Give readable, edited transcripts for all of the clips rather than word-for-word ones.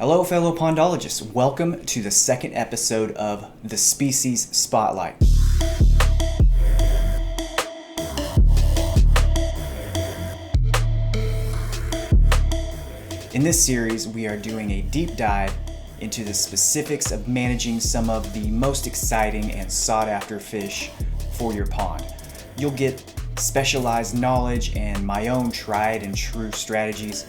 Hello fellow pondologists, welcome to the second episode of the Species Spotlight. In this series, we are doing a deep dive into the specifics of managing some of the most exciting and sought after fish for your pond. You'll get specialized knowledge and my own tried and true strategies.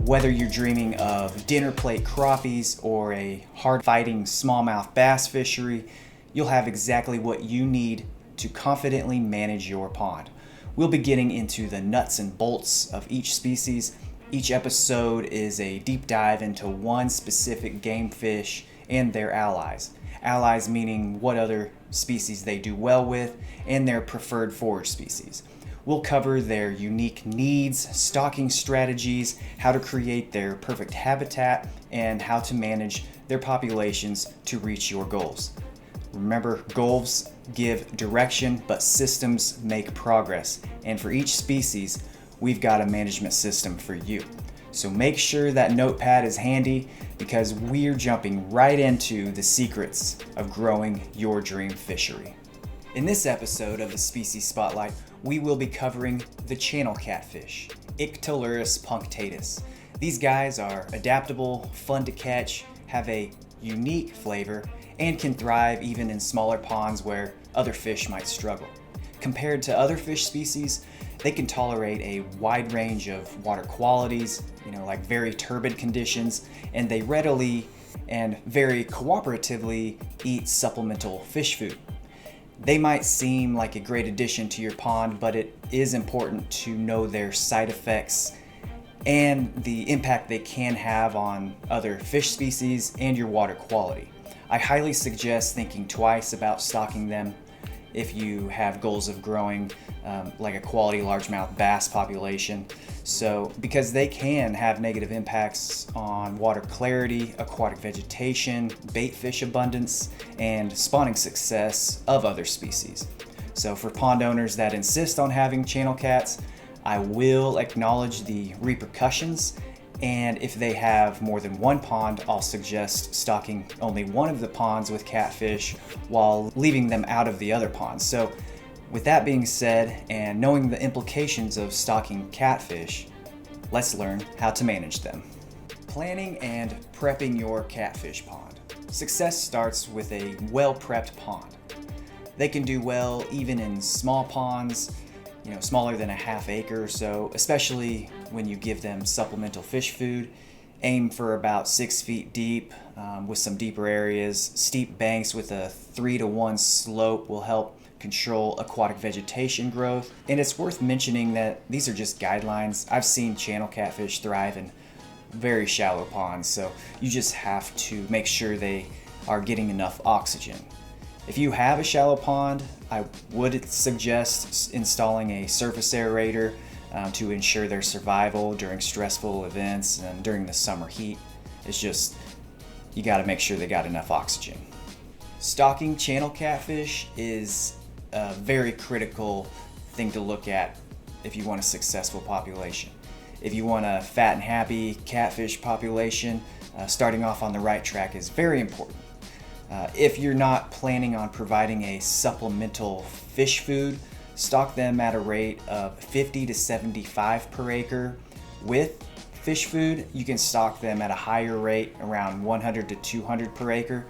Whether you're dreaming of dinner plate crappies or a hard-fighting smallmouth bass fishery, you'll have exactly what you need to confidently manage your pond. We'll be getting into the nuts and bolts of each species. Each episode is a deep dive into one specific game fish and their allies. Allies meaning what other species they do well with and their preferred forage species. We'll cover their unique needs, stocking strategies, how to create their perfect habitat, and how to manage their populations to reach your goals. Remember, goals give direction, but systems make progress. And for each species, we've got a management system for you. So make sure that notepad is handy because we're jumping right into the secrets of growing your dream fishery. In this episode of the Species Spotlight, we will be covering the channel catfish, Ictalurus punctatus. These guys are adaptable, fun to catch, have a unique flavor, and can thrive even in smaller ponds where other fish might struggle. Compared to other fish species, they can tolerate a wide range of water qualities, like very turbid conditions, and they readily and very cooperatively eat supplemental fish food. They might seem like a great addition to your pond, but it is important to know their side effects and the impact they can have on other fish species and your water quality. I highly suggest thinking twice about stocking them if you have goals of growing like a quality largemouth bass population. Because they can have negative impacts on water clarity, aquatic vegetation, bait fish abundance, and spawning success of other species. So for pond owners that insist on having channel cats, I will acknowledge the repercussions. And if they have more than one pond, I'll suggest stocking only one of the ponds with catfish while leaving them out of the other ponds. So with that being said, and knowing the implications of stocking catfish, let's learn how to manage them. Planning and prepping your catfish pond. Success starts with a well-prepped pond. They can do well even in small ponds, smaller than a half acre or so, especially when you give them supplemental fish food. Aim for about 6 feet deep with some deeper areas. Steep banks with a 3-to-1 slope will help control aquatic vegetation growth. And it's worth mentioning that these are just guidelines. I've seen channel catfish thrive in very shallow ponds, so you just have to make sure they are getting enough oxygen. If you have a shallow pond, I would suggest installing a surface aerator to ensure their survival during stressful events and during the summer heat. It's just, you gotta make sure they got enough oxygen. Stocking channel catfish is a very critical thing to look at if you want a successful population. If you want a fat and happy catfish population, starting off on the right track is very important. If you're not planning on providing a supplemental fish food, stock them at a rate of 50 to 75 per acre. With fish food, you can stock them at a higher rate, around 100 to 200 per acre.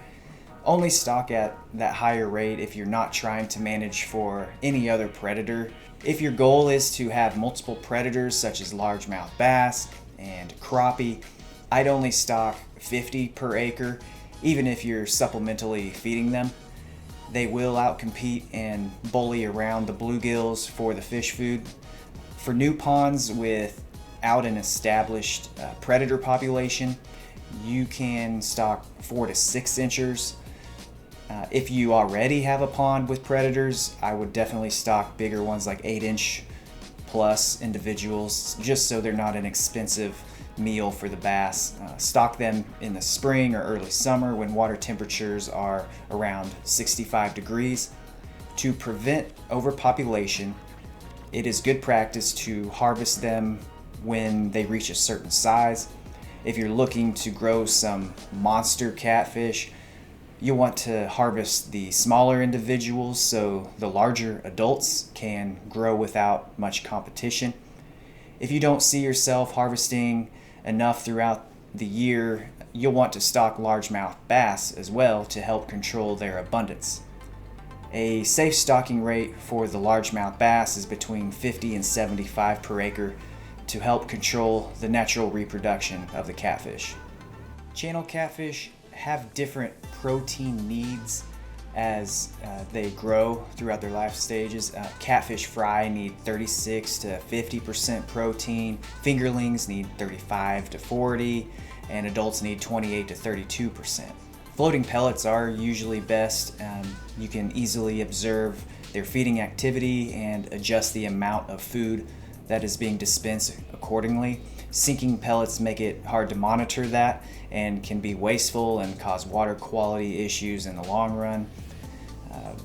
Only stock at that higher rate if you're not trying to manage for any other predator. If your goal is to have multiple predators such as largemouth bass and crappie, I'd only stock 50 per acre. Even if you're supplementally feeding them, they will outcompete and bully around the bluegills for the fish food. For new ponds without an established predator population, you can stock 4 to 6 inchers. If you already have a pond with predators, I would definitely stock bigger ones like 8-inch plus individuals, just so they're not an expensive meal for the bass. Stock them in the spring or early summer when water temperatures are around 65 degrees. To prevent overpopulation, it is good practice to harvest them when they reach a certain size. If you're looking to grow some monster catfish, you'll want to harvest the smaller individuals so the larger adults can grow without much competition. If you don't see yourself harvesting enough throughout the year, you'll want to stock largemouth bass as well to help control their abundance. A safe stocking rate for the largemouth bass is between 50 and 75 per acre to help control the natural reproduction of the catfish. Channel catfish have different protein needs as they grow throughout their life stages. Catfish fry need 36 to 50% protein, fingerlings need 35 to 40, and adults need 28 to 32%. Floating pellets are usually best. You can easily observe their feeding activity and adjust the amount of food that is being dispensed accordingly. Sinking pellets make it hard to monitor that and can be wasteful and cause water quality issues in the long run.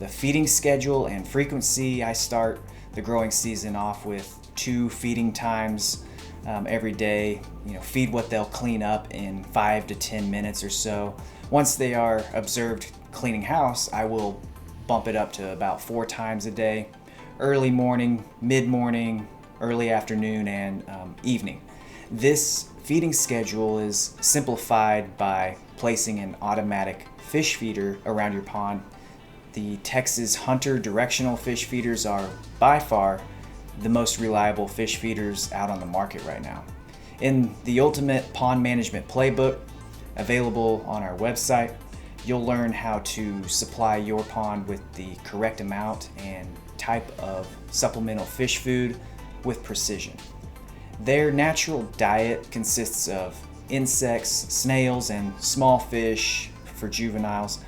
The feeding schedule and frequency, I start the growing season off with 2 feeding times every day. Feed what they'll clean up in 5 to 10 minutes or so. Once they are observed cleaning house, I will bump it up to about 4 times a day: early morning, mid-morning, early afternoon, and evening. This feeding schedule is simplified by placing an automatic fish feeder around your pond. The Texas Hunter directional fish feeders are by far the most reliable fish feeders out on the market right now. In the Ultimate Pond Management Playbook, available on our website, you'll learn how to supply your pond with the correct amount and type of supplemental fish food with precision. Their natural diet consists of insects, snails, and small fish for juveniles.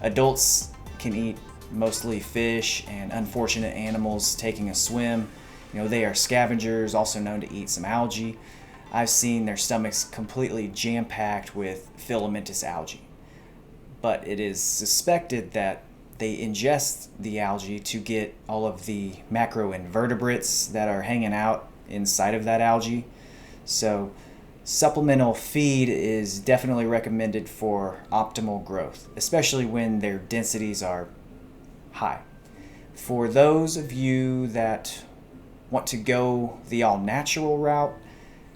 Adults can eat mostly fish and unfortunate animals taking a swim. They are scavengers, also known to eat some algae. I've seen their stomachs completely jam-packed with filamentous algae. But it is suspected that they ingest the algae to get all of the macroinvertebrates that are hanging out inside of that algae. So supplemental feed is definitely recommended for optimal growth, especially when their densities are high. For those of you that want to go the all-natural route,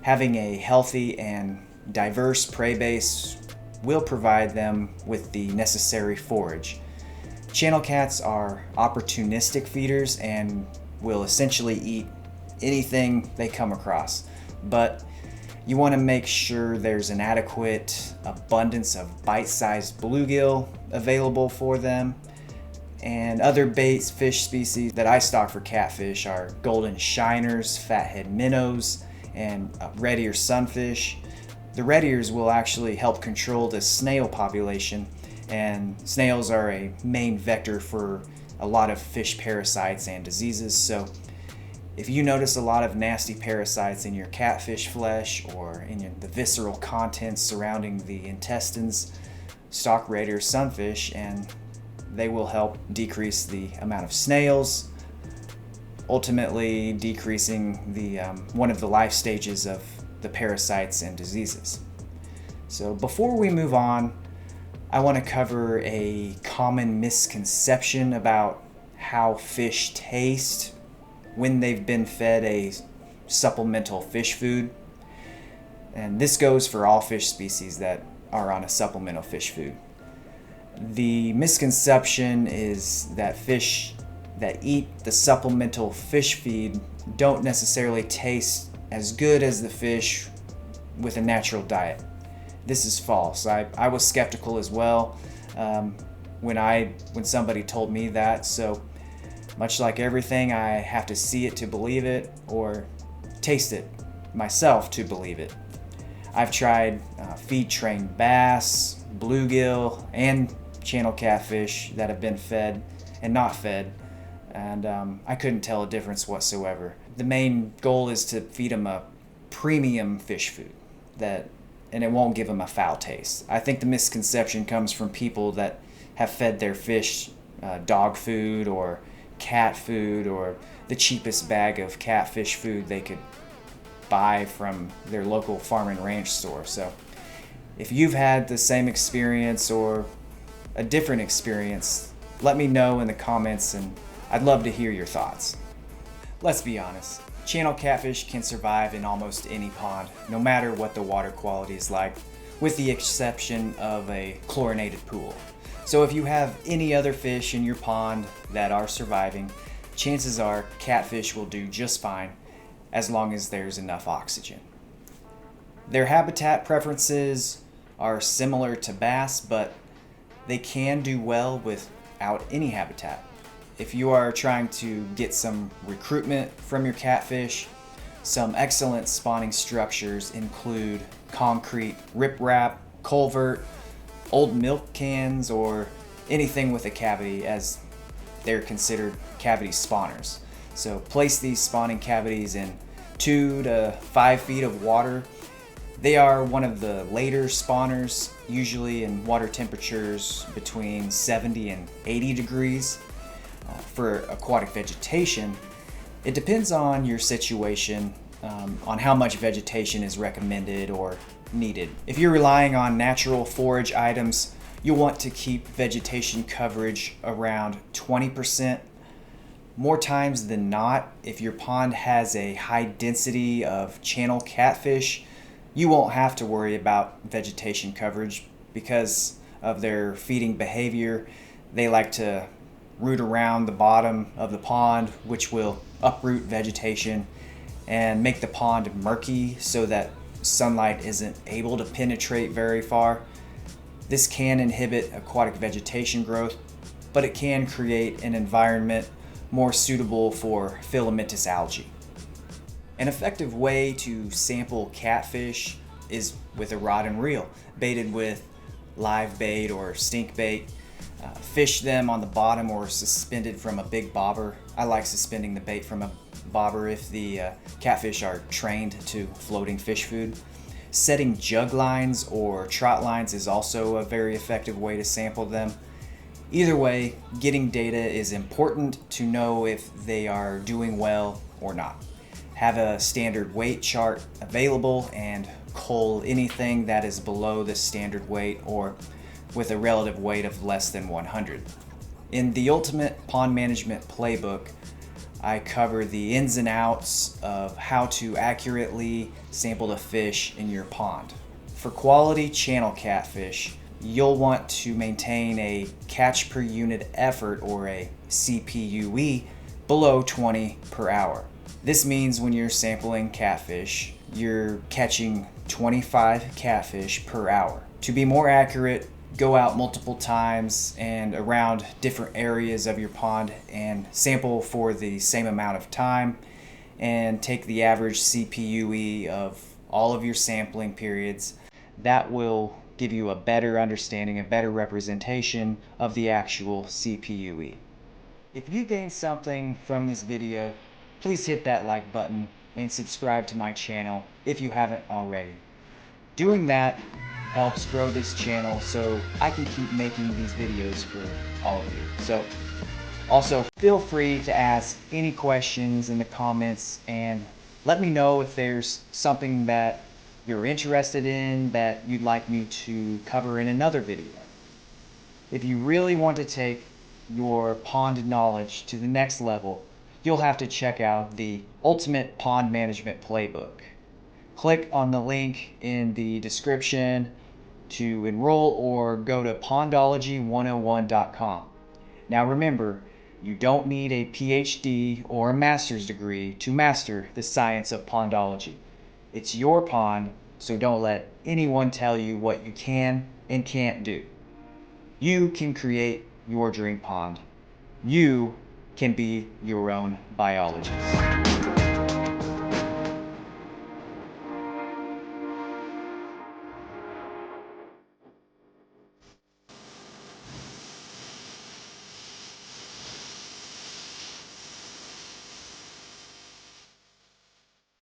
having a healthy and diverse prey base will provide them with the necessary forage. Channel cats are opportunistic feeders and will essentially eat anything they come across, but you want to make sure there's an adequate abundance of bite-sized bluegill available for them. And other bait fish species that I stock for catfish are golden shiners, fathead minnows, and red ear sunfish. The red ears will actually help control the snail population, and snails are a main vector for a lot of fish parasites and diseases. So if you notice a lot of nasty parasites in your catfish flesh or in the visceral contents surrounding the intestines, stock red ear sunfish, and they will help decrease the amount of snails, ultimately decreasing the one of the life stages of the parasites and diseases. So before we move on, I want to cover a common misconception about how fish taste when they've been fed a supplemental fish food. And this goes for all fish species that are on a supplemental fish food. The misconception is that fish that eat the supplemental fish feed don't necessarily taste as good as the fish with a natural diet. This is false. I was skeptical as well when somebody told me that. So much like everything, I have to see it to believe it or taste it myself to believe it. I've tried feed-trained bass, bluegill, and channel catfish that have been fed and not fed, and I couldn't tell a difference whatsoever. The main goal is to feed them a premium fish food and it won't give them a foul taste. I think the misconception comes from people that have fed their fish dog food or cat food or the cheapest bag of catfish food they could buy from their local farm and ranch store. So if you've had the same experience or a different experience, let me know in the comments and I'd love to hear your thoughts. Let's be honest, channel catfish can survive in almost any pond, no matter what the water quality is like, with the exception of a chlorinated pool. So if you have any other fish in your pond that are surviving, chances are catfish will do just fine as long as there's enough oxygen. Their habitat preferences are similar to bass, but they can do well without any habitat. If you are trying to get some recruitment from your catfish, some excellent spawning structures include concrete riprap, culvert, old milk cans, or anything with a cavity, as they're considered cavity spawners. So place these spawning cavities in 2 to 5 feet of water. They are one of the later spawners, usually in water temperatures between 70 and 80 degrees. For aquatic vegetation, it depends on your situation, on how much vegetation is recommended or needed. If you're relying on natural forage items, you'll want to keep vegetation coverage around 20%. More times than not, if your pond has a high density of channel catfish, you won't have to worry about vegetation coverage because of their feeding behavior. They like to root around the bottom of the pond, which will uproot vegetation and make the pond murky so that sunlight isn't able to penetrate very far. This can inhibit aquatic vegetation growth, but it can create an environment more suitable for filamentous algae. An effective way to sample catfish is with a rod and reel, baited with live bait or stink bait. Fish them on the bottom or suspended from a big bobber. I like suspending the bait from a bobber if the catfish are trained to floating fish food. Setting jug lines or trot lines is also a very effective way to sample them. Either way, getting data is important to know if they are doing well or not. Have a standard weight chart available and cull anything that is below the standard weight or with a relative weight of less than 100. In the Ultimate Pond Management Playbook, I cover the ins and outs of how to accurately sample the fish in your pond. For quality channel catfish, you'll want to maintain a catch per unit effort, or a CPUE, below 20 per hour. This means when you're sampling catfish, you're catching 25 catfish per hour. To be more accurate, go out multiple times and around different areas of your pond and sample for the same amount of time, and take the average CPUE of all of your sampling periods. That will give you a better understanding, a better representation of the actual CPUE. If you gained something from this video, please hit that like button and subscribe to my channel if you haven't already. Doing that helps grow this channel so I can keep making these videos for all of you. So also feel free to ask any questions in the comments and let me know if there's something that you're interested in that you'd like me to cover in another video. If you really want to take your pond knowledge to the next level, you'll have to check out the Ultimate Pond Management Playbook. Click on the link in the description to enroll, or go to pondology101.com. Now remember, you don't need a PhD or a master's degree to master the science of pondology. It's your pond, so don't let anyone tell you what you can and can't do. You can create your dream pond. You can be your own biologist.